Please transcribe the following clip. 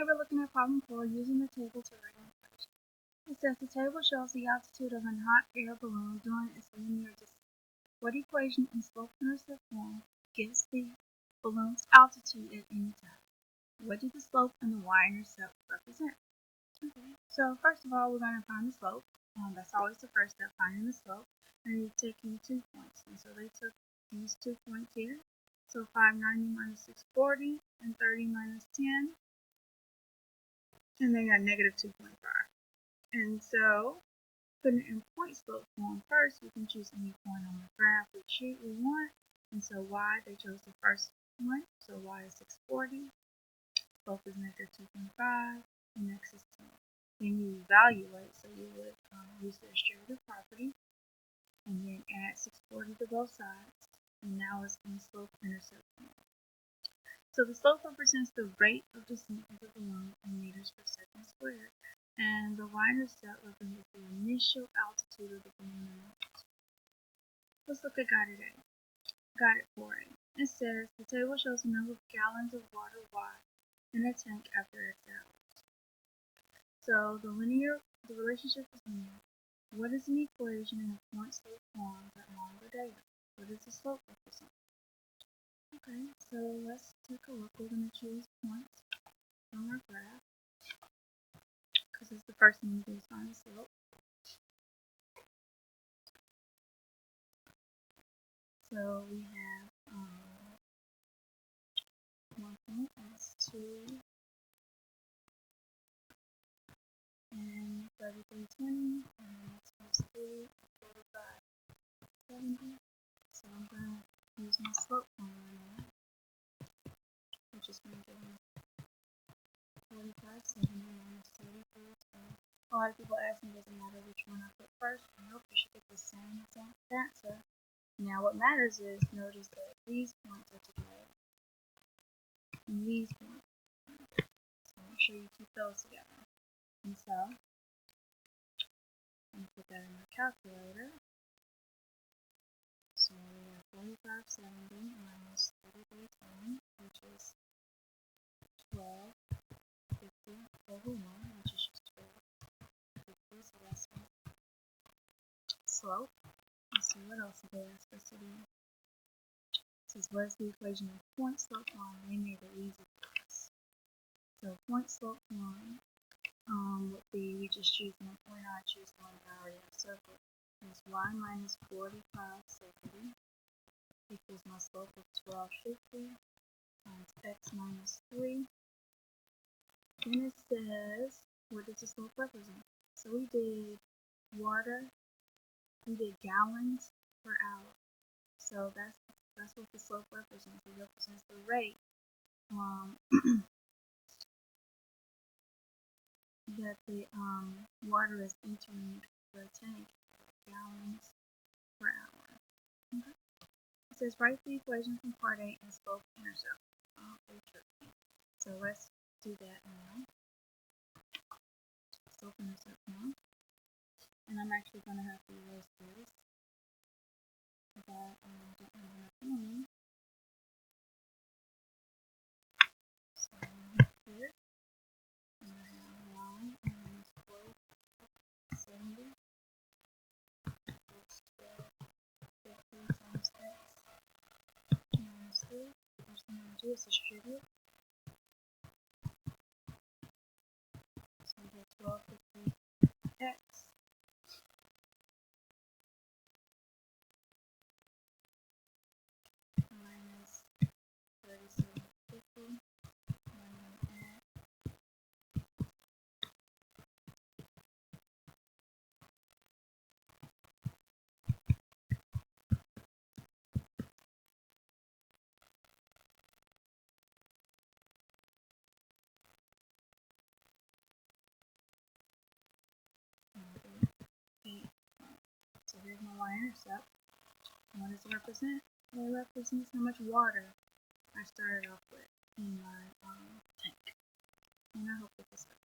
Here we're looking at problem 4 using the table to write an equation. It says the table shows the altitude of an hot air balloon during its linear descent. What equation in slope-intercept form gives the balloon's altitude at any time? What do the slope and the y-intercept represent? Okay, so first of all, we're going to find the slope. That's always the first step, finding the slope. And you're taking 2 points. And so they took these 2 points here. So 590 minus 640 and 30 minus 10. And they got negative 2.5. And so, putting it in point slope form first, we can choose any point on the graph or sheet we want. And so y, they chose the first one. So y is 640. Slope is negative 2.5. And x is 10. Then you evaluate. So you would use the distributive property. And then add 640 to both sides. And now it's in slope-intercept form. So the slope represents the rate of descent of the balloon in meters per second squared, and the y-intercept represents the initial altitude of the balloon. Let's look at guided A. Guided 4A. It says the table shows the number of gallons of water Y in a tank after X hours. So the relationship is linear. What is an equation in a point-slope form that longer data? What does the slope represent? Okay, so let's take a look. We're going to choose points from our graph because it's the first thing we do is find the slope. So we have 1 point, that's 2, and 3320, and that's plus 3, 45, 70. So I'm going to use my slope formula now, which is going to give me 45, 70 minus 34. So a lot of people ask me, does it matter which one I put first? Nope, you should get the same exact answer. Now what matters is, notice that these points are together, and these points are together. So make sure you keep those together. And so, I'm going to put that in my calculator. So we have 4570 minus 3320, which is 1250 over 1, which is just 1250, so that's my slope. Let's see what else they asked us to do. It says, what is the equation of point slope line? They made it easy for us. So point slope line would be, we just choose one point, I choose one that I already have circled. It's y minus 4570 equals my slope of 1250 times x minus 3. Then it says, what does the slope represent? So we did water, we did gallons per hour. So that's what the slope represents. It represents the rate that the water is entering the tank, gallons per hour. Okay. It says write the equation from part A and slope-intercept. So let's do that now. Slope-intercept now. And I'm actually going to have to erase this because I don't have enough room. So here, and I have y minus 470 equals 1250 times x minus 3. First thing I'm going to do is distribute. So we get 1250x minus 3750, and then add. So here's my y-intercept. What does it represent? Well, it represents how much water I started off with in my tank. And I hope that this helps.